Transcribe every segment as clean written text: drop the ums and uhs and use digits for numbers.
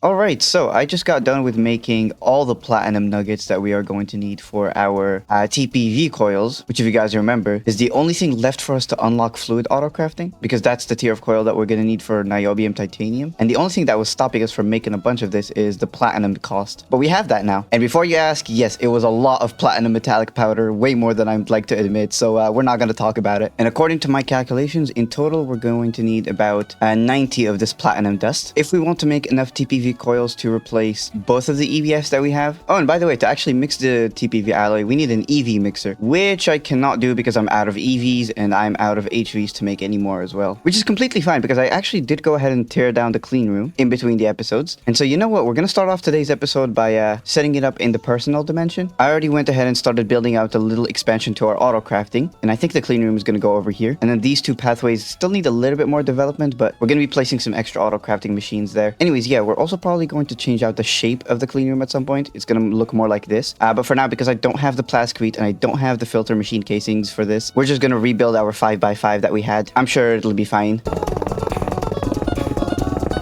Alright, so I just got done with making all the platinum nuggets that we are going to need for our TPV coils, which if you guys remember, is the only thing left for us to unlock fluid autocrafting, because that's the tier of coil that we're going to need for niobium titanium. And the only thing that was stopping us from making a bunch of this is the platinum cost. But we have that now. And before you ask, yes, it was a lot of platinum metallic powder, way more than I'd like to admit, so we're not going to talk about it. And according to my calculations, in total, we're going to need about 90 of this platinum dust if we want to make enough TPV coils to replace both of the EVs that we have. Oh, and by the way, to actually mix the TPV alloy, we need an EV mixer, which I cannot do because I'm out of EVs and I'm out of HVs to make any more as well, which is completely fine because I actually did go ahead and tear down the clean room in between the episodes. And so you know what, we're going to start off today's episode by setting it up in the personal dimension. I already went ahead and started building out a little expansion to our auto crafting, and I think the clean room is going to go over here. And then these two pathways still need a little bit more development, but we're going to be placing some extra auto crafting machines there. Anyways, yeah, we're also probably going to change out the shape of the clean room at some point. It's going to look more like this. But for now, because I don't have the plascrete and I don't have the filter machine casings for this, we're just going to rebuild our 5x5 that we had. I'm sure it'll be fine.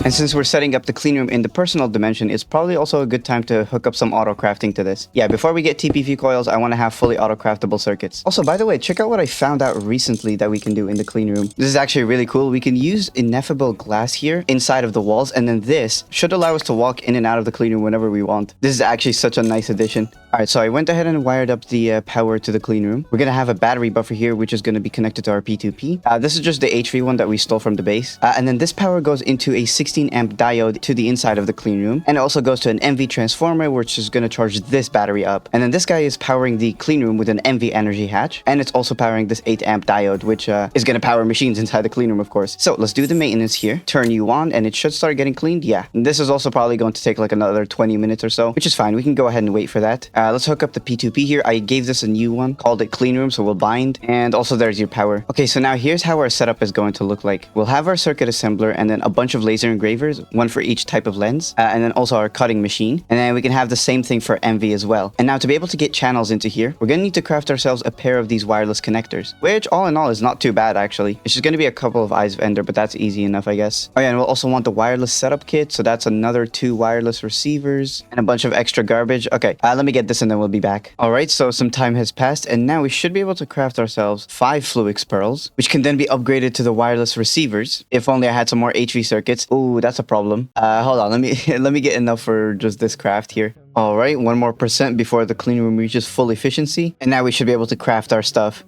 And since we're setting up the clean room in the personal dimension, it's probably also a good time to hook up some auto crafting to this. Yeah, before we get TPV coils, I want to have fully auto craftable circuits. Also, by the way, check out what I found out recently that we can do in the clean room. This is actually really cool. We can use ineffable glass here inside of the walls, and then this should allow us to walk in and out of the clean room whenever we want. This is actually such a nice addition. All right, so I went ahead and wired up the power to the clean room. We're going to have a battery buffer here, which is going to be connected to our P2P. This is just the HV one that we stole from the base. And then this power goes into a 16 amp diode to the inside of the clean room. And it also goes to an MV transformer, which is going to charge this battery up. And then this guy is powering the clean room with an MV energy hatch. And it's also powering this 8 amp diode, which is going to power machines inside the clean room, of course. So let's do the maintenance here. Turn you on, and it should start getting cleaned. Yeah, and this is also probably going to take like another 20 minutes or so, which is fine. We can go ahead and wait for that. Let's hook up the P2P here. I gave this a new one, called it clean room, so we'll bind. And also there's your power. Okay, so now here's how our setup is going to look like. We'll have our circuit assembler and then a bunch of laser engravers, one for each type of lens, and then also our cutting machine. And then we can have the same thing for MV as well. And now to be able to get channels into here, we're going to need to craft ourselves a pair of these wireless connectors, which all in all is not too bad actually. It's just going to be a couple of eyes of ender, but that's easy enough, I guess. Oh yeah, and we'll also want the wireless setup kit, so that's another 2 wireless receivers and a bunch of extra garbage. Okay, let me get this and then we'll be back. Alright, so some time has passed and now we should be able to craft ourselves 5 Fluix pearls, which can then be upgraded to the wireless receivers. If only I had some more HV circuits. Ooh, that's a problem. Hold on, let me get enough for just this craft here. Alright, 1 more % before the clean room reaches full efficiency, and now we should be able to craft our stuff.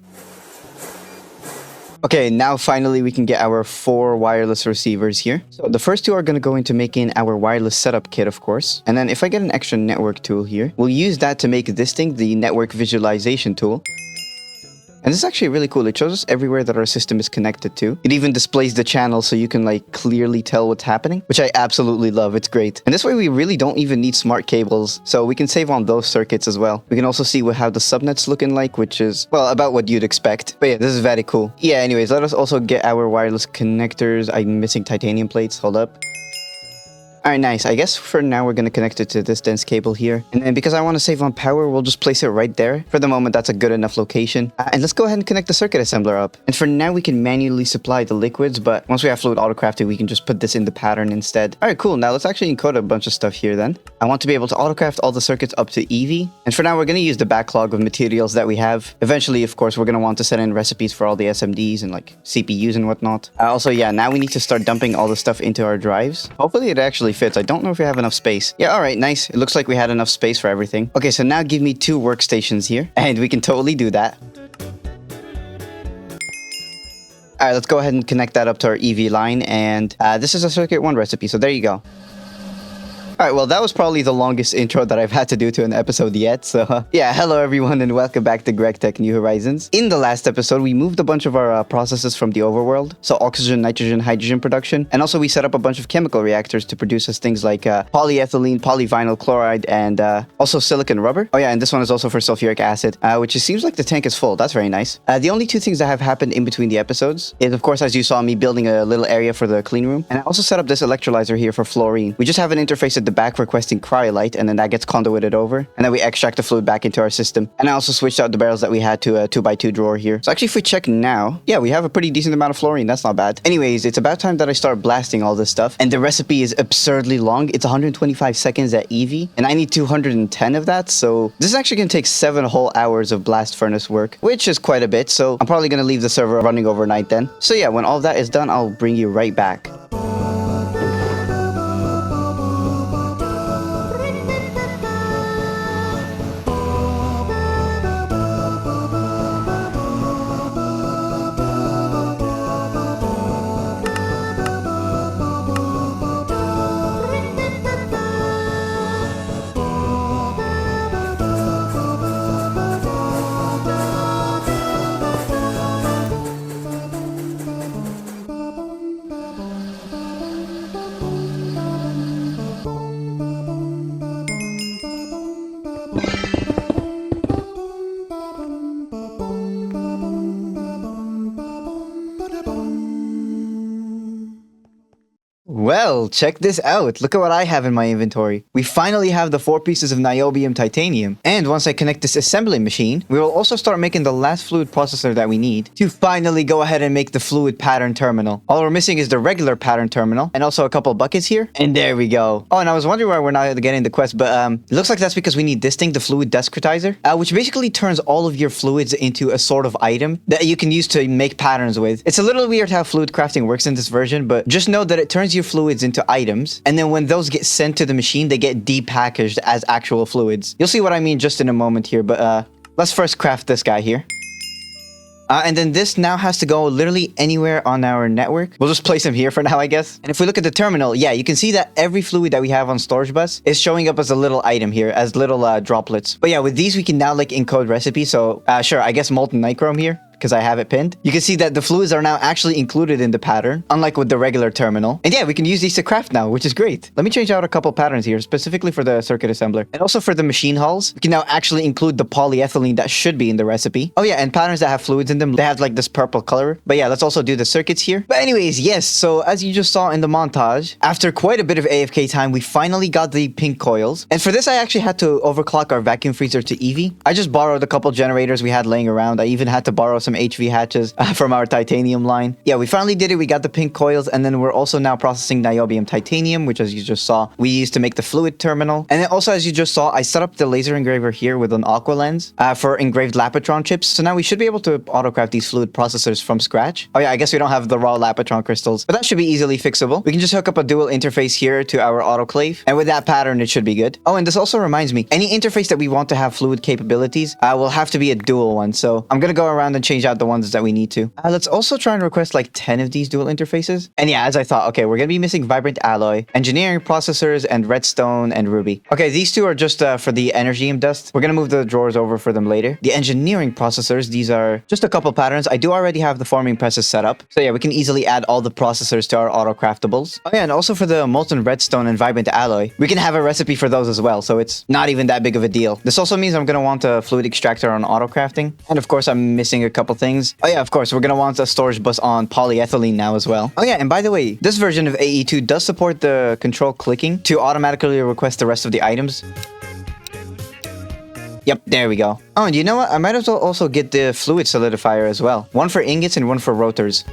Okay, now finally we can get our 4 wireless receivers here. So the first 2 are going to go into making our wireless setup kit, of course. And then if I get an extra network tool here, we'll use that to make this thing the network visualization tool. And this is actually really cool. It shows us everywhere that our system is connected to. It even displays the channel so you can like clearly tell what's happening, which I absolutely love. It's great. And this way we really don't even need smart cables, so we can save on those circuits as well. We can also see how the subnet's looking like, which is, well, about what you'd expect. But yeah, this is very cool. Yeah, anyways, let us also get our wireless connectors. I'm missing titanium plates. Hold up. Alright, nice. I guess for now we're going to connect it to this dense cable here. And then because I want to save on power, we'll just place it right there. For the moment, that's a good enough location. And let's go ahead and connect the circuit assembler up. And for now, we can manually supply the liquids, but once we have fluid autocrafting, we can just put this in the pattern instead. Alright, cool. Now let's actually encode a bunch of stuff here then. I want to be able to autocraft all the circuits up to EV. And for now, we're going to use the backlog of materials that we have. Eventually, of course, we're going to want to set in recipes for all the SMDs and like CPUs and whatnot. Also, yeah, now we need to start dumping all the stuff into our drives. Hopefully it actually fits. I don't know if we have enough space. Yeah, alright, nice. It looks like we had enough space for everything. Okay, so now give me 2 workstations here, and we can totally do that. Alright, let's go ahead and connect that up to our EV line, and this is a circuit 1 recipe, so there you go. Alright, well, that was probably the longest intro that I've had to do to an episode yet, so yeah, hello everyone and welcome back to GregTech New Horizons. In the last episode, we moved a bunch of our processes from the overworld, so oxygen, nitrogen, hydrogen production, and also we set up a bunch of chemical reactors to produce us things like polyethylene, polyvinyl chloride, and also silicon rubber. Oh yeah, and this one is also for sulfuric acid, which it seems like the tank is full. That's very nice. The only 2 things that have happened in between the episodes is, of course, as you saw me building a little area for the clean room, and I also set up this electrolyzer here for fluorine. We just haven't interfaced it at the back requesting cryolite, and then that gets conduited over, and then we extract the fluid back into our system. And I also switched out the barrels that we had to a 2x2 drawer here. So actually, if we check now, yeah, we have a pretty decent amount of fluorine. That's not bad. Anyways, it's about time that I start blasting all this stuff, and the recipe is absurdly long. It's 125 seconds at EV, and I need 210 of that, so this is actually gonna take 7 whole hours of blast furnace work, which is quite a bit, so I'm probably gonna leave the server running overnight then. So yeah, when all that is done, I'll bring you right back. Well, check this out. Look at what I have in my inventory. We finally have the 4 pieces of niobium titanium. And once I connect this assembly machine, we will also start making the last fluid processor that we need to finally go ahead and make the fluid pattern terminal. All we're missing is the regular pattern terminal and also a couple buckets here. And there we go. Oh, and I was wondering why we're not getting the quest, but it looks like that's because we need this thing, the fluid descritizer, which basically turns all of your fluids into a sort of item that you can use to make patterns with. It's a little weird how fluid crafting works in this version, but just know that it turns your fluids into items, and then when those get sent to the machine, they get depackaged as actual fluids. You'll see what I mean just in a moment here, but let's first craft this guy here. And then this now has to go literally anywhere on our network. We'll just place him here for now, I guess. And if we look at the terminal, yeah, you can see that every fluid that we have on storage bus is showing up as a little item here, as little droplets. But yeah, with these, we can now like encode recipe. So sure, I guess molten nichrome here, because I have it pinned. You can see that the fluids are now actually included in the pattern, unlike with the regular terminal. And yeah, we can use these to craft now, which is great. Let me change out a couple patterns here, specifically for the circuit assembler. And also for the machine hulls, we can now actually include the polyethylene that should be in the recipe. Oh yeah, and patterns that have fluids in them, they have like this purple color. But yeah, let's also do the circuits here. But anyways, yes, so as you just saw in the montage, after quite a bit of AFK time, we finally got the pink coils. And for this, I actually had to overclock our vacuum freezer to EV. I just borrowed a couple generators we had laying around. I even had to borrow some HV hatches from our titanium line. Yeah, we finally did it. We got the pink coils, and then we're also now processing niobium titanium, which, as you just saw, we used to make the fluid terminal. And then also, as you just saw, I set up the laser engraver here with an aqua lens for engraved Lapotron chips. So now we should be able to autocraft these fluid processors from scratch. Oh yeah, I guess we don't have the raw Lapotron crystals, but that should be easily fixable. We can just hook up a dual interface here to our autoclave, and with that pattern, it should be good. Oh, and this also reminds me, any interface that we want to have fluid capabilities will have to be a dual one. So I'm gonna go around and change out the ones that we need to. Let's also try and request like 10 of these dual interfaces. And yeah, as I thought, okay, we're gonna be missing vibrant alloy, engineering processors, and redstone and ruby. Okay, these two are just for the energium dust. We're gonna move the drawers over for them later. The engineering processors, these are just a couple patterns. I do already have the forming presses set up. So yeah, we can easily add all the processors to our autocraftables. Oh yeah, and also for the molten redstone and vibrant alloy, we can have a recipe for those as well. So it's not even that big of a deal. This also means I'm gonna want a fluid extractor on autocrafting. And of course, I'm missing a couple things. Oh yeah, of course, we're gonna want a storage bus on polyethylene now as well. Oh yeah, and by the way, this version of AE2 does support the control clicking to automatically request the rest of the items. Yep, there we go. Oh, and you know what? I might as well also get the fluid solidifier as well. One for ingots and one for rotors.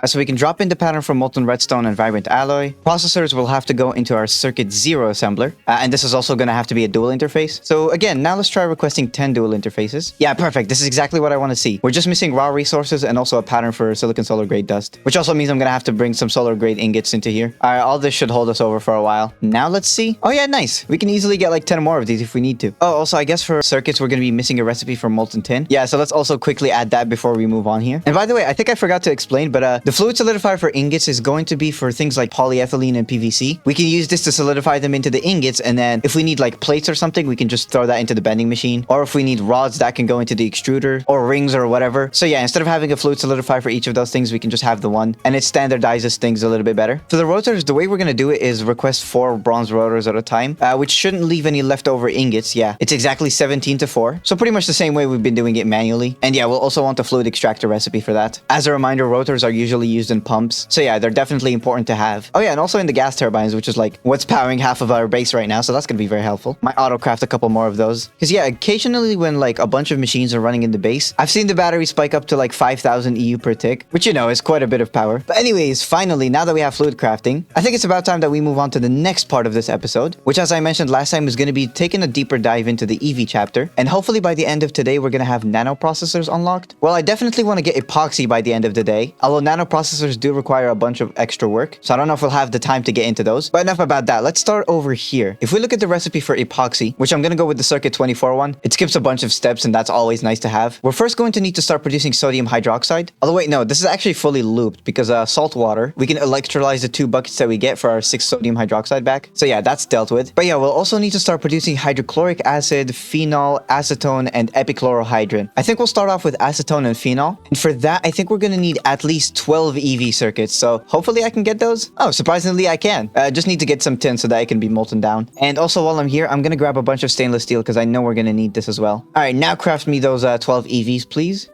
So we can drop in the pattern from molten redstone and vibrant alloy. Processors will have to go into our circuit 0 assembler. And this is also going to have to be a dual interface. So again, now let's try requesting 10 dual interfaces. Yeah, perfect. This is exactly what I want to see. We're just missing raw resources and also a pattern for silicon solar grade dust, which also means I'm going to have to bring some solar grade ingots into here. All right, all this should hold us over for a while. Now let's see. Oh yeah, nice. We can easily get like 10 more of these if we need to. Oh, also I guess for circuits, we're going to be missing a recipe for molten tin. Yeah, so let's also quickly add that before we move on here. And by the way, I think I forgot to explain, but the fluid solidifier for ingots is going to be for things like polyethylene and PVC. We can use this to solidify them into the ingots, and then if we need like plates or something, we can just throw that into the bending machine. Or if we need rods, that can go into the extruder, or rings or whatever. So yeah, instead of having a fluid solidifier for each of those things, we can just have the one, and it standardizes things a little bit better. For the rotors, the way we're going to do it is request 4 bronze rotors at a time, which shouldn't leave any leftover ingots. Yeah, it's exactly 17 to 4. So pretty much the same way we've been doing it manually. And yeah, we'll also want the fluid extractor recipe for that. As a reminder, rotors are usually usually used in pumps. So yeah, they're definitely important to have. Oh yeah, and also in the gas turbines, which is like what's powering half of our base right now. So that's going to be very helpful. Might auto-craft a couple more of those. Because yeah, occasionally when like a bunch of machines are running in the base, I've seen the battery spike up to like 5,000 EU per tick, which you know is quite a bit of power. But anyways, finally, now that we have fluid crafting, I think it's about time that we move on to the next part of this episode, which as I mentioned last time is going to be taking a deeper dive into the EV chapter. And hopefully by the end of today, we're going to have nanoprocessors unlocked. Well, I definitely want to get epoxy by the end of the day, although nanoprocessors do require a bunch of extra work. So I don't know if we'll have the time to get into those. But enough about that. Let's start over here. If we look at the recipe for epoxy, which I'm going to go with the circuit 24 one, it skips a bunch of steps and that's always nice to have. We're first going to need to start producing sodium hydroxide. Although wait, no, this is actually fully looped because salt water, we can electrolyze the 2 buckets that we get for our 6 sodium hydroxide back. So yeah, that's dealt with. But yeah, we'll also need to start producing hydrochloric acid, phenol, acetone, and epichlorohydrin. I think we'll start off with acetone and phenol. And for that, I think we're going to need at least 12 EV circuits. So hopefully I can get those. Oh, surprisingly I can. Just need to get some tin so that it can be molten down. And also while I'm here, I'm going to grab a bunch of stainless steel because I know we're going to need this as well. All right, now craft me those 12 EVs, please.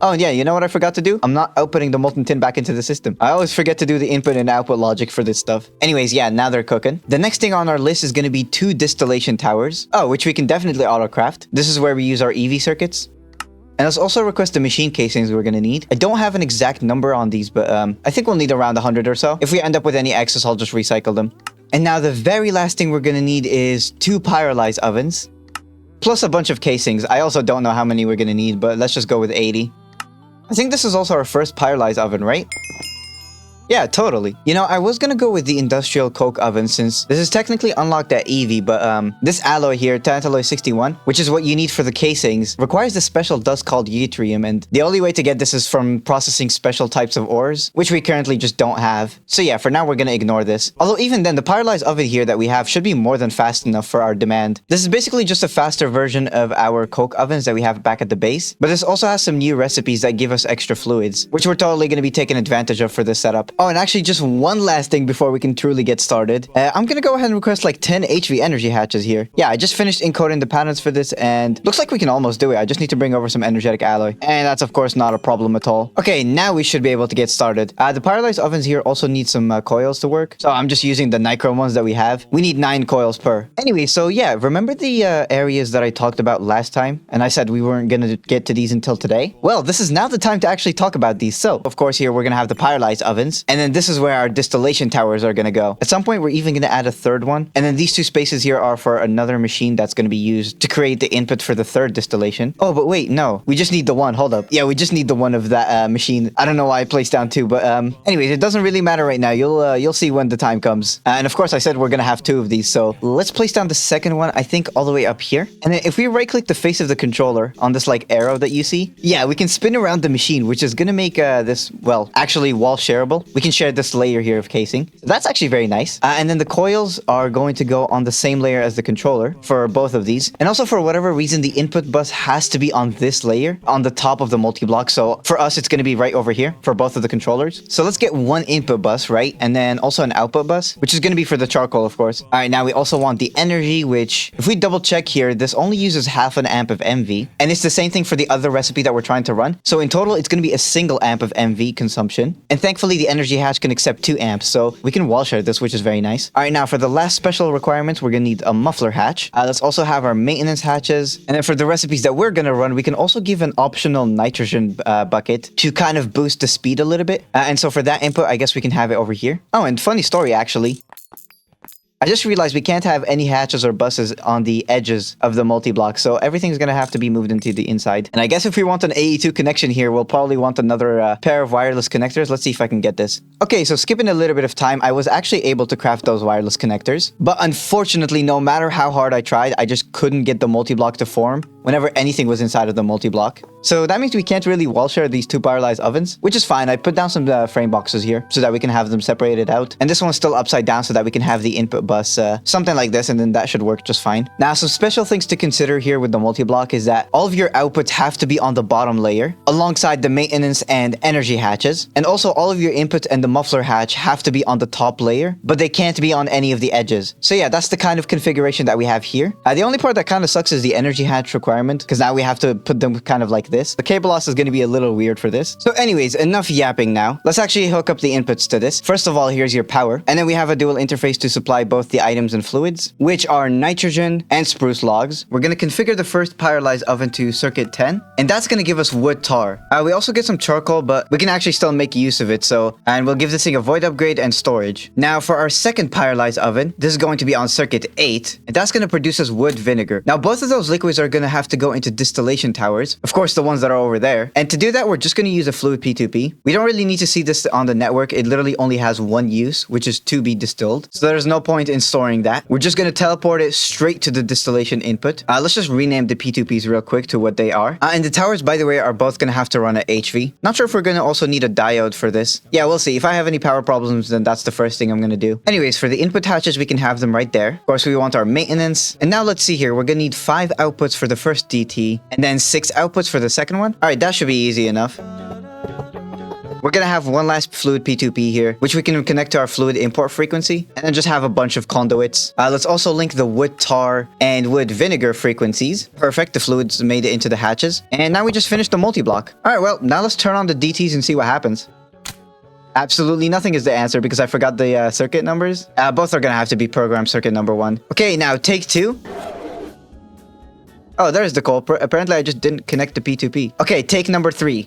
Oh, and yeah, you know what I forgot to do? I'm not outputting the molten tin back into the system. I always forget to do the input and output logic for this stuff. Anyways, yeah, now they're cooking. The next thing on our list is going to be 2 distillation towers. Oh, which we can definitely auto-craft. This is where we use our EV circuits. And let's also request the machine casings we're going to need. I don't have an exact number on these, but I think we'll need around 100 or so. If we end up with any excess, I'll just recycle them. And now the very last thing we're going to need is 2 pyrolyzed ovens. Plus a bunch of casings. I also don't know how many we're going to need, but let's just go with 80. I think this is also our first pyrolyzed oven, right? Yeah, totally. You know, I was gonna go with the industrial coke oven since this is technically unlocked at EV, but this alloy here, Tantalloy 61, which is what you need for the casings, requires this special dust called yttrium, and the only way to get this is from processing special types of ores, which we currently just don't have. So yeah, for now we're gonna ignore this. Although even then, the pyrolyzed oven here that we have should be more than fast enough for our demand. This is basically just a faster version of our coke ovens that we have back at the base, but this also has some new recipes that give us extra fluids, which we're totally gonna be taking advantage of for this setup. Oh, and actually just one last thing before we can truly get started. I'm gonna go ahead and request like 10 HV energy hatches here. Yeah, I just finished encoding the patterns for this and looks like we can almost do it. I just need to bring over some energetic alloy. And that's of course not a problem at all. Okay, now we should be able to get started. The pyrolyzed ovens here also need some coils to work. So I'm just using the nichrome ones that we have. We need 9 coils per. Anyway, so yeah, remember the areas that I talked about last time? And I said we weren't gonna get to these until today? Well, this is now the time to actually talk about these. So, of course, here we're gonna have the pyrolyzed ovens. And then this is where our distillation towers are going to go. At some point, we're even going to add a third one. And then these 2 spaces here are for another machine that's going to be used to create the input for the 3rd distillation. Oh, but wait, no. We just need the one. Hold up. Yeah, we just need the one of that machine. I don't know why I placed down 2, but anyways, it doesn't really matter right now. You'll see when the time comes. And of course, I said we're going to have 2 of these. So let's place down the 2nd one, I think all the way up here. And then if we right-click the face of the controller on this like arrow that you see, yeah, we can spin around the machine, which is going to make this, well, actually wall shareable. We can share this layer here of casing. That's actually very nice. And then the coils are going to go on the same layer as the controller for both of these. And also for whatever reason, the input bus has to be on this layer on the top of the multi-block. So for us, it's going to be right over here for both of the controllers. So let's get one input bus, right? And then also an output bus, which is going to be for the charcoal, of course. All right, now we also want the energy, which if we double check here, this only uses half an amp of MV. And it's the same thing for the other recipe that we're trying to run. So in total, it's going to be a single amp of MV consumption. And thankfully, the energy hatch can accept 2 amps. So we can wall share this, which is very nice. All right, now for the last special requirements, we're gonna need a muffler hatch. Let's also have our maintenance hatches. And then for the recipes that we're gonna run, we can also give an optional nitrogen bucket to kind of boost the speed a little bit. And so for that input, I guess we can have it over here. Oh, and funny story, actually. I just realized we can't have any hatches or buses on the edges of the multi-block, so everything's going to have to be moved into the inside. And I guess if we want an AE2 connection here, we'll probably want another pair of wireless connectors. Let's see if I can get this. Okay, so skipping a little bit of time, I was actually able to craft those wireless connectors. But unfortunately, no matter how hard I tried, I just couldn't get the multi-block to form whenever anything was inside of the multi-block. So that means we can't really wall share these 2 pyrolyzed ovens, which is fine. I put down some frame boxes here so that we can have them separated out. And this one's still upside down so that we can have the input bus, something like this, and then that should work just fine. Now, some special things to consider here with the multi-block is that all of your outputs have to be on the bottom layer, alongside the maintenance and energy hatches. And also all of your input and the muffler hatch have to be on the top layer, but they can't be on any of the edges. So yeah, that's the kind of configuration that we have here. The only part that kind of sucks is the energy hatch requires requirement because now we have to put them kind of like this. The cable loss is going to be a little weird for this. So anyways, enough yapping now. Let's actually hook up the inputs to this. First of all, here's your power. And then we have a dual interface to supply both the items and fluids, which are nitrogen and spruce logs. We're going to configure the first pyrolyzed oven to circuit 10, and that's going to give us wood tar. We also get some charcoal, but we can actually still make use of it. And we'll give this thing a void upgrade and storage. Now for our second pyrolyzed oven, this is going to be on circuit 8, and that's going to produce us wood vinegar. Now both of those liquids are going to have to go into distillation towers, of course the ones that are over there. And to do that, we're just going to use a fluid P2P. We don't really need to see this on the network. It literally only has one use, which is to be distilled. So there's no point in storing that. We're just going to teleport it straight to the distillation input. Let's just rename the P2Ps real quick to what they are. And the towers, by the way, are both going to have to run at HV. Not sure if we're going to also need a diode for this. Yeah, we'll see. If I have any power problems, then that's the first thing I'm going to do. Anyways, for the input hatches, we can have them right there. Of course, we want our maintenance. And now let's see here. We're going to need 5 outputs for the first DT and then 6 outputs for the second one. All right, that should be easy enough. We're going to have one last fluid P2P here, which we can connect to our fluid import frequency, and then just have a bunch of conduits. Let's also link the wood tar and wood vinegar frequencies. Perfect, the fluids made it into the hatches. And now we just finished the multi-block. All right, well, now let's turn on the DTs and see what happens. Absolutely nothing is the answer because I forgot the circuit numbers. Both are going to have to be program circuit number 1. Okay, now take 2. Oh, there's the culprit. Apparently, I just didn't connect the P2P. Okay, take number 3.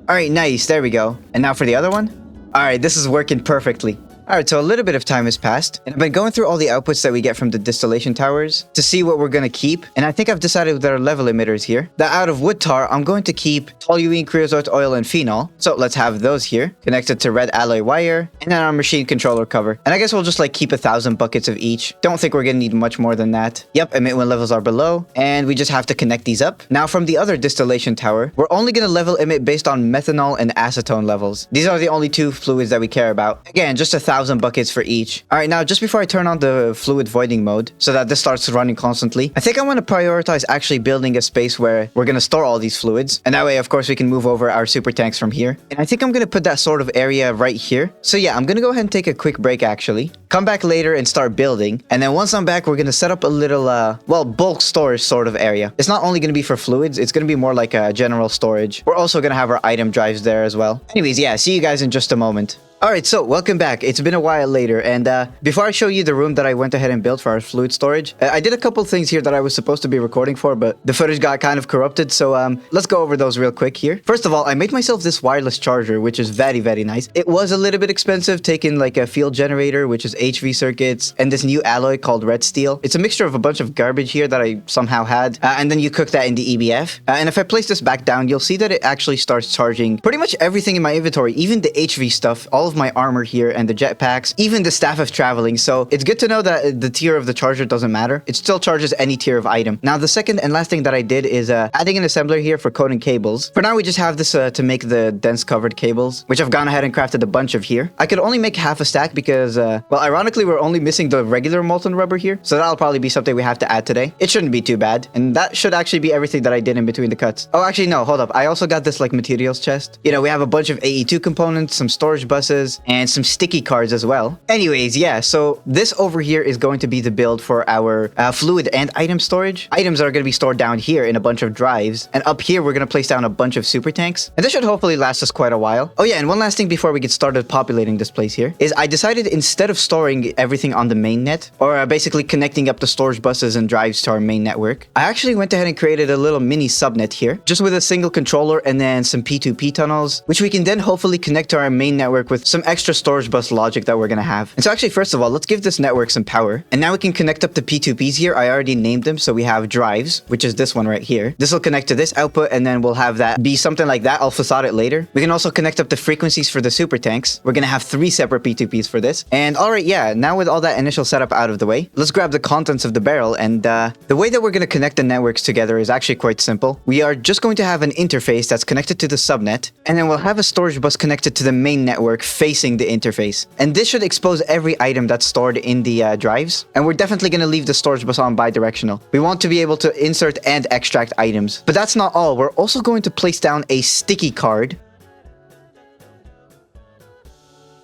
All right, nice. There we go. And now for the other one. All right, this is working perfectly. All right, so a little bit of time has passed, and I've been going through all the outputs that we get from the distillation towers to see what we're going to keep, and I think I've decided with our level emitters here that out of wood tar, I'm going to keep toluene, creosote oil, and phenol. So let's have those here, connected to red alloy wire, and then our machine controller cover. And I guess we'll just like keep 1,000 buckets of each. Don't think we're going to need much more than that. Yep, emit when levels are below, and we just have to connect these up. Now from the other distillation tower, we're only going to level emit based on methanol and acetone levels. These are the only 2 fluids that we care about. Again, just 1,000 buckets for each. All right, now just before I turn on the fluid voiding mode so that this starts running constantly, I think I want to prioritize actually building a space where we're going to store all these fluids. And that way, of course, we can move over our super tanks from here. And I think I'm going to put that sort of area right here. So yeah, I'm going to go ahead and take a quick break actually. Come back later and start building. And then once I'm back, we're going to set up a little, well, bulk storage sort of area. It's not only going to be for fluids, it's going to be more like a general storage. We're also going to have our item drives there as well. Anyways, yeah, see you guys in just a moment. Alright, so welcome back. It's been a while later, and before I show you the room that I went ahead and built for our fluid storage, I did a couple things here that I was supposed to be recording for, but the footage got kind of corrupted, so let's go over those real quick here. First of all, I made myself this wireless charger, which is very, very nice. It was a little bit expensive, taking like a field generator, which is HV circuits, and this new alloy called red steel. It's a mixture of a bunch of garbage here that I somehow had, and then you cook that in the EBF. And if I place this back down, you'll see that it actually starts charging pretty much everything in my inventory, even the HV stuff, all of my armor here and the jetpacks, even the staff of traveling. So it's good to know that the tier of the charger doesn't matter. It still charges any tier of item. Now the second and last thing that I did is adding an assembler here for coding cables. For now we just have this to make the dense covered cables, which I've gone ahead and crafted a bunch of here. I could only make half a stack because well, ironically we're only missing the regular molten rubber here, so that'll probably be something we have to add today. It shouldn't be too bad, and that should actually be everything that I did in between the cuts. Oh, actually no, hold up. I also got this like materials chest. You know, we have a bunch of AE2 components, some storage buses, and some sticky cards as well. Anyways, yeah, so this over here is going to be the build for our fluid and item storage. Items are going to be stored down here in a bunch of drives, and up here we're going to place down a bunch of super tanks, and this should hopefully last us quite a while. Oh yeah, and one last thing before we get started populating this place here is I decided instead of storing everything on the main net, or basically connecting up the storage buses and drives to our main network, I actually went ahead and created a little mini subnet here, just with a single controller and then some P2P tunnels, which we can then hopefully connect to our main network with some extra storage bus logic that we're gonna have. And so actually, first of all, let's give this network some power. And now we can connect up the P2Ps here. I already named them. So we have drives, which is this one right here. This will connect to this output, and then we'll have that be something like that. I'll facade it later. We can also connect up the frequencies for the super tanks. We're gonna have 3 separate P2Ps for this. And all right, yeah, now with all that initial setup out of the way, let's grab the contents of the barrel. And the way that we're gonna connect the networks together is actually quite simple. We are just going to have an interface that's connected to the subnet, and then we'll have a storage bus connected to the main network facing the interface. And this should expose every item that's stored in the drives. And we're definitely going to leave the storage bus on bidirectional. We want to be able to insert and extract items. But that's not all. We're also going to place down a sticky card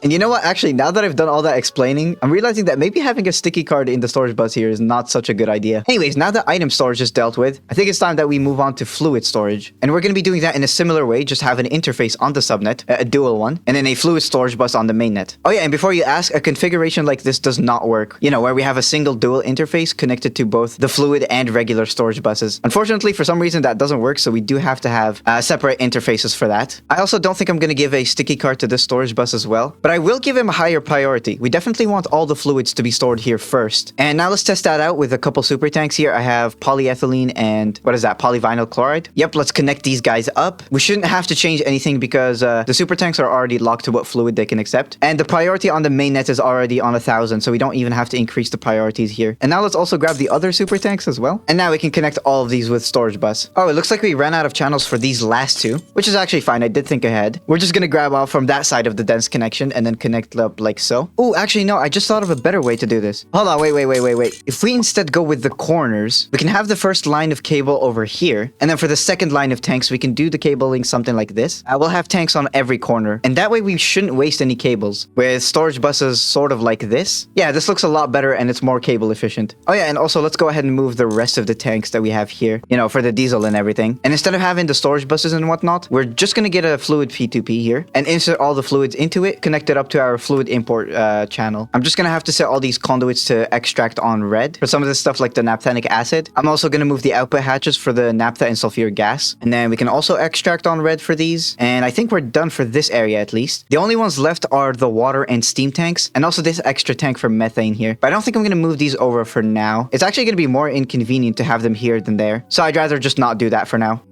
And you know what? Actually, now that I've done all that explaining, I'm realizing that maybe having a sticky card in the storage bus here is not such a good idea. Anyways, now that item storage is dealt with, I think it's time that we move on to fluid storage. And we're going to be doing that in a similar way, just have an interface on the subnet, a dual one, and then a fluid storage bus on the mainnet. Oh yeah, and before you ask, a configuration like this does not work. You know, where we have a single dual interface connected to both the fluid and regular storage buses. Unfortunately, for some reason that doesn't work, so we do have to have separate interfaces for that. I also don't think I'm going to give a sticky card to this storage bus as well, but I will give him a higher priority. We definitely want all the fluids to be stored here first. And now let's test that out with a couple super tanks here. I have polyethylene and what is that? Polyvinyl chloride. Yep, let's connect these guys up. We shouldn't have to change anything because the super tanks are already locked to what fluid they can accept. And the priority on the mainnet is already on 1,000, so we don't even have to increase the priorities here. And now let's also grab the other super tanks as well. And now we can connect all of these with storage bus. Oh, it looks like we ran out of channels for these last two, which is actually fine. I did think ahead. We're just gonna grab off from that side of the dense connection and then connect up like so. Oh, actually, no, I just thought of a better way to do this. Hold on, wait. If we instead go with the corners, we can have the first line of cable over here. And then for the second line of tanks, we can do the cabling something like this. We'll have tanks on every corner. And that way we shouldn't waste any cables. With storage buses sort of like this. Yeah, this looks a lot better and it's more cable efficient. Oh yeah, and also let's go ahead and move the rest of the tanks that we have here, you know, for the diesel and everything. And instead of having the storage buses and whatnot, we're just gonna get a fluid P2P here and insert all the fluids into it, connect it up to our fluid import channel. I'm just gonna have to set all these conduits to extract on red for some of this stuff like the naphthenic acid. I'm also gonna move the output hatches for the naphtha and sulfuric gas. And then we can also extract on red for these. And I think we're done for this area at least. The only ones left are the water and steam tanks and also this extra tank for methane here. But I don't think I'm gonna move these over for now. It's actually gonna be more inconvenient to have them here than there. So I'd rather just not do that for now.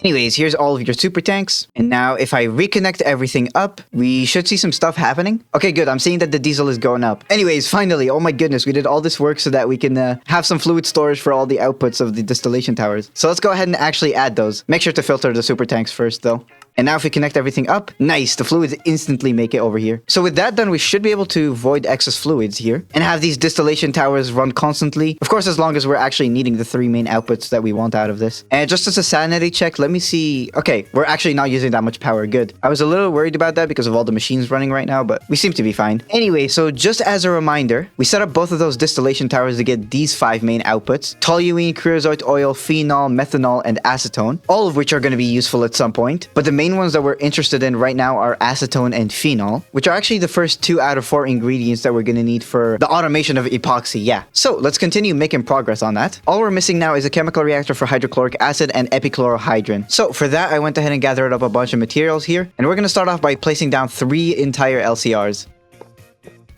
Anyways, here's all of your super tanks. And now if I reconnect everything up, we should see some stuff happening. Okay, good. I'm seeing that the diesel is going up. Anyways, finally, oh my goodness, we did all this work so that we can have some fluid storage for all the outputs of the distillation towers. So let's go ahead and actually add those. Make sure to filter the super tanks first though. And now if we connect everything up, nice, the fluids instantly make it over here. So with that done, we should be able to void excess fluids here and have these distillation towers run constantly. Of course, as long as we're actually needing the three main outputs that we want out of this. And just as a sanity check, let me see. Okay, we're actually not using that much power. Good. I was a little worried about that because of all the machines running right now, but we seem to be fine. Anyway, so just as a reminder, we set up both of those distillation towers to get these 5 main outputs: toluene, creosote oil, phenol, methanol, and acetone, all of which are going to be useful at some point. But the main ones that we're interested in right now are acetone and phenol, which are actually the first 2 out of 4 ingredients that we're going to need for the automation of epoxy. Yeah. So let's continue making progress on that. All we're missing now is a chemical reactor for hydrochloric acid and epichlorohydrin. So for that, I went ahead and gathered up a bunch of materials here, and we're going to start off by placing down 3 entire LCRs.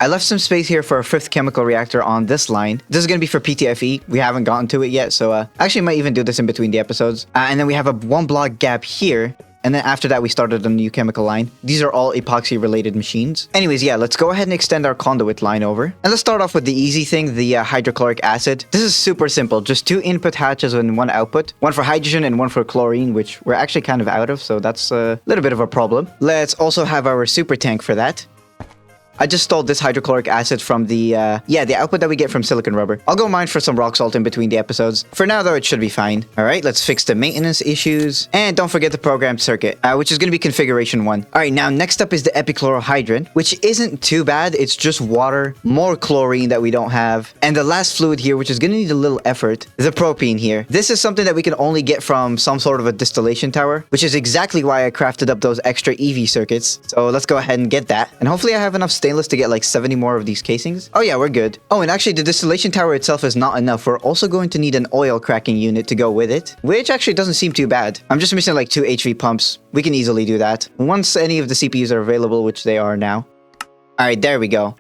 I left some space here for a 5th chemical reactor on this line. This is going to be for PTFE. We haven't gotten to it yet, so actually might even do this in between the episodes. And then we have a 1 block gap here. And then after that, we started a new chemical line. These are all epoxy related machines. Anyways, yeah, let's go ahead and extend our conduit line over. And let's start off with the easy thing, the hydrochloric acid. This is super simple. Just 2 input hatches and 1 output. 1 for hydrogen and 1 for chlorine, which we're actually kind of out of. So that's a little bit of a problem. Let's also have our super tank for that. I just stole this hydrochloric acid from the output that we get from silicon rubber. I'll go mine for some rock salt in between the episodes. For now, though, it should be fine. All right, let's fix the maintenance issues. And don't forget the programmed circuit, which is going to be configuration 1. All right, now next up is the epichlorohydrin, which isn't too bad. It's just water, more chlorine that we don't have. And the last fluid here, which is going to need a little effort, the propene here. This is something that we can only get from some sort of a distillation tower, which is exactly why I crafted up those extra EV circuits. So let's go ahead and get that. And hopefully I have enough stainless to get like 70 more of these casings. Oh yeah, we're good. Oh, and actually the distillation tower itself is not enough. We're also going to need an oil cracking unit to go with it, which actually doesn't seem too bad. I'm just missing like 2 HV pumps. We can easily do that once any of the CPUs are available, which they are now. All right, there we go.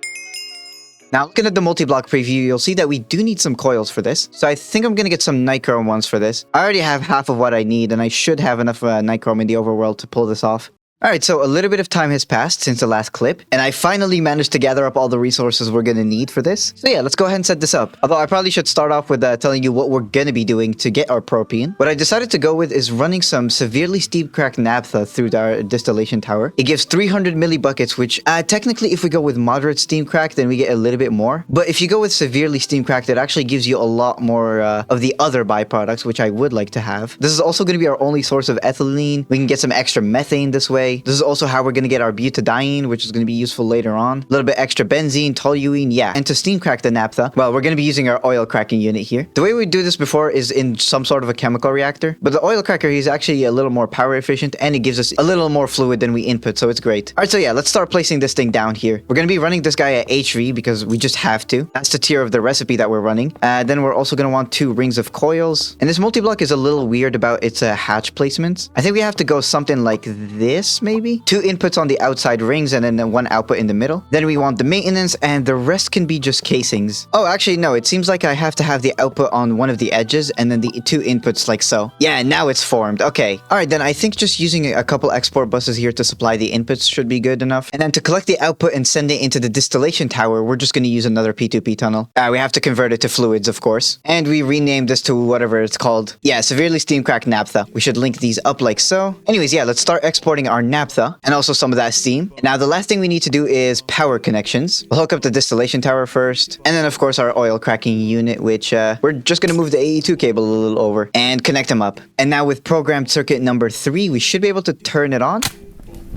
Now, looking at the multi-block preview, you'll see that we do need some coils for this. So I think I'm going to get some nichrome ones for this. I already have half of what I need, and I should have enough nichrome in the overworld to pull this off. Alright, so a little bit of time has passed since the last clip, and I finally managed to gather up all the resources we're gonna need for this. So yeah, let's go ahead and set this up. Although I probably should start off with telling you what we're gonna be doing to get our propane. What I decided to go with is running some severely steam cracked naphtha through our distillation tower. It gives 300 millibuckets, which technically if we go with moderate steam crack, then we get a little bit more. But if you go with severely steam cracked, it actually gives you a lot more of the other byproducts, which I would like to have. This is also gonna be our only source of ethylene. We can get some extra methane this way. decay. This is also how we're going to get our butadiene, which is going to be useful later on. A little bit extra benzene, toluene, yeah. And to steam crack the naphtha, well, we're going to be using our oil cracking unit here. The way we do this before is in some sort of a chemical reactor, but the oil cracker is actually a little more power efficient and it gives us a little more fluid than we input, so it's great. All right, so yeah, let's start placing this thing down here. We're going to be running this guy at HV because we just have to. That's the tier of the recipe that we're running. Then we're also going to want 2 rings of coils. And this multi-block is a little weird about its hatch placements. I think we have to go something like this, maybe? 2 inputs on the outside rings and then 1 output in the middle. Then we want the maintenance and the rest can be just casings. Oh, actually, no, it seems like I have to have the output on one of the edges and then the 2 inputs like so. Yeah, now it's formed. Okay. All right, then I think just using a couple export buses here to supply the inputs should be good enough. And then to collect the output and send it into the distillation tower, we're just going to use another P2P tunnel. We have to convert it to fluids, of course. And we rename this to whatever it's called. Yeah, severely steam cracked naphtha. We should link these up like so. Anyways, yeah, let's start exporting our naphtha and also some of that steam. Now, the last thing we need to do is power connections. We'll hook up the distillation tower first. And then, of course, our oil cracking unit, which we're just going to move the AE2 cable a little over and connect them up. And now with programmed circuit number 3, we should be able to turn it on.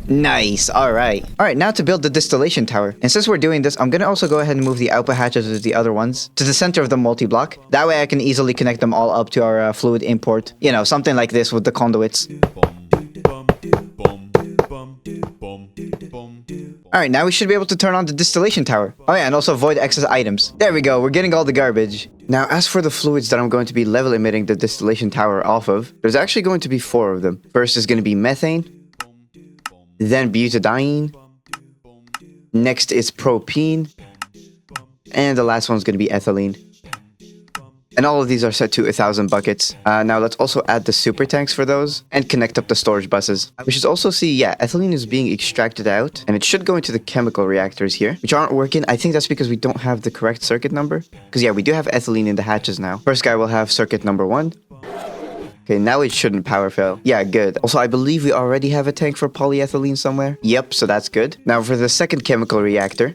Nice. All right. Now to build the distillation tower. And since we're doing this, I'm going to also go ahead and move the output hatches of the other ones to the center of the multi-block. That way I can easily connect them all up to our fluid import. You know, something like this with the conduits. Alright, now we should be able to turn on the distillation tower. Oh yeah, and also avoid excess items. There we go, we're getting all the garbage. Now, as for the fluids that I'm going to be level emitting the distillation tower off of, there's actually going to be 4 of them. First is going to be methane, then butadiene, next is propene, and the last one's going to be ethylene. And all of these are set to 1,000 buckets. Now let's also add the super tanks for those and connect up the storage buses. We should also see, yeah, ethylene is being extracted out and it should go into the chemical reactors here, which aren't working. I think that's because we don't have the correct circuit number. Because yeah, we do have ethylene in the hatches now. First guy will have circuit number 1. Okay, now it shouldn't power fail. Yeah, good. Also, I believe we already have a tank for polyethylene somewhere. Yep, so that's good. Now for the second chemical reactor,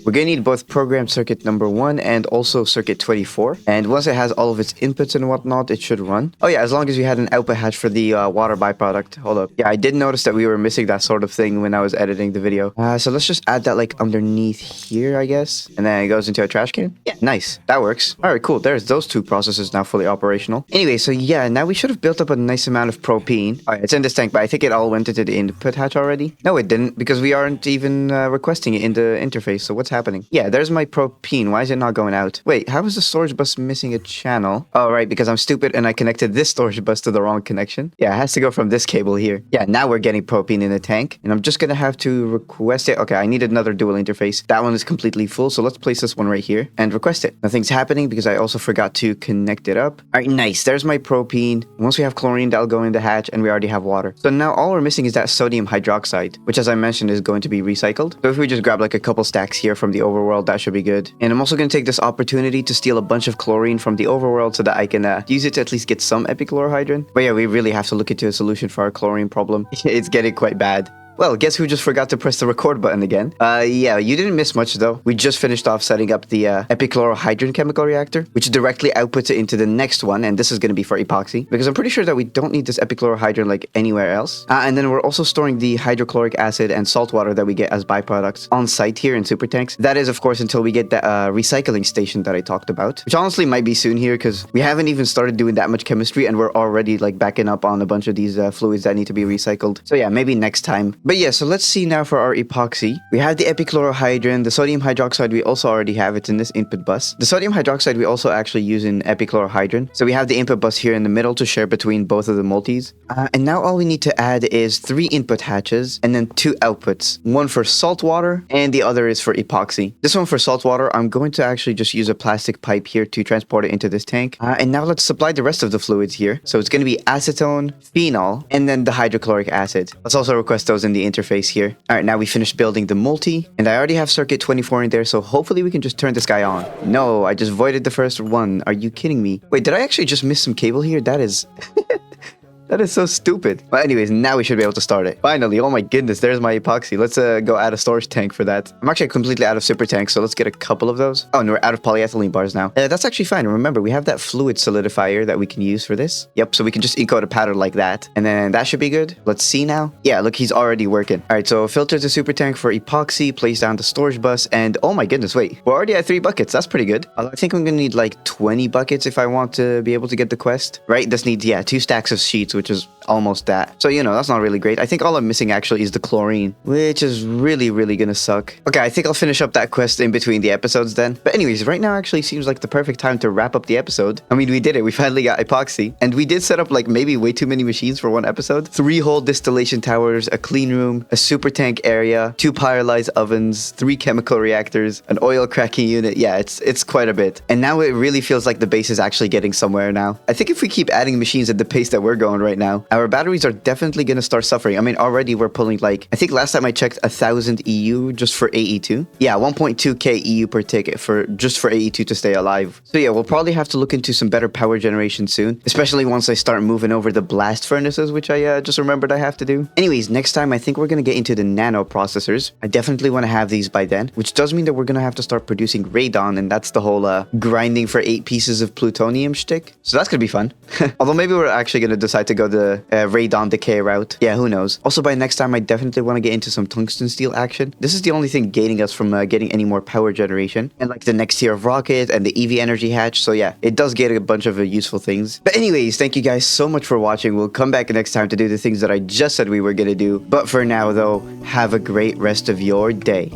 we're going to need both programmed circuit number 1 and also circuit 24. And once it has all of its inputs and whatnot, it should run. Oh yeah, as long as we had an output hatch for the water byproduct. Hold up. Yeah, I did notice that we were missing that sort of thing when I was editing the video. So let's just add that like underneath here, I guess. And then it goes into a trash can. Yeah, nice. That works. All right, cool. There's those 2 processes now fully operational. Anyway, so yeah, now we should have built up a nice amount of propene. All right, it's in this tank, but I think it all went into the input hatch already. No, it didn't, because we aren't even requesting it in the interface. So what's happening? Yeah, there's my propene. Why is it not going out? Wait, how is the storage bus missing a channel? Oh, right, because I'm stupid and I connected this storage bus to the wrong connection. Yeah, it has to go from this cable here. Yeah, now we're getting propene in the tank. And I'm just going to have to request it. Okay, I needed another dual interface. That one is completely full, so let's place this one right here and request it. Nothing's happening because I also forgot to connect it up. All right, nice. There's my propene. Once we have chlorine, that'll go in the hatch, and we already have water. So now all we're missing is that sodium hydroxide, which, as I mentioned, is going to be recycled. So if we just grab like a couple stacks here from the overworld, that should be good. And I'm also going to take this opportunity to steal a bunch of chlorine from the overworld so that I can use it to at least get some epichlorohydrin. But yeah, we really have to look into a solution for our chlorine problem. It's getting quite bad. Well, guess who just forgot to press the record button again? Yeah, you didn't miss much though. We just finished off setting up the epichlorohydrin chemical reactor, which directly outputs it into the next one, and this is going to be for epoxy, because I'm pretty sure that we don't need this epichlorohydrin like anywhere else. And then we're also storing the hydrochloric acid and salt water that we get as byproducts on site here in super tanks. That is, of course, until we get the recycling station that I talked about, which honestly might be soon here, because we haven't even started doing that much chemistry, and we're already like backing up on a bunch of these fluids that need to be recycled. So yeah, maybe next time. But yeah, so let's see now for our epoxy. We have the epichlorohydrin, the sodium hydroxide we also already have. It's in this input bus. The sodium hydroxide we also actually use in epichlorohydrin. So we have the input bus here in the middle to share between both of the multis. And now all we need to add is 3 input hatches and then 2 outputs. One for salt water and the other is for epoxy. This one for salt water, I'm going to actually just use a plastic pipe here to transport it into this tank. And now let's supply the rest of the fluids here. So it's going to be acetone, phenol, and then the hydrochloric acid. Let's also request those in the interface here. All right, now we finished building the multi, and I already have circuit 24 in there, so hopefully we can just turn this guy on. No, I just voided the first one. Are you kidding me? Wait, did I actually just miss some cable here? That is... That is so stupid. But anyways, now we should be able to start it. Finally, oh my goodness, there's my epoxy. Let's go add a storage tank for that. I'm actually completely out of super tanks, so let's get a couple of those. Oh, and we're out of polyethylene bars now. That's actually fine. Remember, we have that fluid solidifier that we can use for this. Yep, so we can just encode a pattern like that. And then that should be good. Let's see now. Yeah, look, he's already working. All right, so filter the super tank for epoxy, place down the storage bus, and oh my goodness, wait. We're already at 3 buckets. That's pretty good. I think I'm gonna need like 20 buckets if I want to be able to get the quest. Right, this needs, yeah, 2 stacks of sheets, which is almost that. So, you know, that's not really great. I think all I'm missing actually is the chlorine, which is really gonna suck. Okay, I think I'll finish up that quest in between the episodes then. But anyways, right now actually seems like the perfect time to wrap up the episode. I mean, we did it. We finally got epoxy. And we did set up like maybe way too many machines for one episode. 3 whole distillation towers, a clean room, a super tank area, 2 pyrolyzed ovens, 3 chemical reactors, an oil cracking unit. Yeah, it's quite a bit. And now it really feels like the base is actually getting somewhere now. I think if we keep adding machines at the pace that we're going right now, our batteries are definitely going to start suffering. I mean, already we're pulling like, I think last time I checked 1,000 EU just for AE2. Yeah, 1.2k EU per ticket for just for AE2 to stay alive. So yeah, we'll probably have to look into some better power generation soon, especially once I start moving over the blast furnaces, which I just remembered I have to do. Anyways, next time I think we're going to get into the nano processors. I definitely want to have these by then, which does mean that we're going to have to start producing radon, and that's the whole grinding for 8 pieces of plutonium shtick. So that's going to be fun. Although maybe we're actually going to decide to go the radon decay route. Yeah, who knows. Also, by next time, I definitely want to get into some tungsten steel action. This is the only thing gating us from getting any more power generation. And like the next tier of rocket and the EV energy hatch. So yeah, it does get a bunch of useful things. But anyways, thank you guys so much for watching. We'll come back next time to do the things that I just said we were going to do. But for now, though, have a great rest of your day.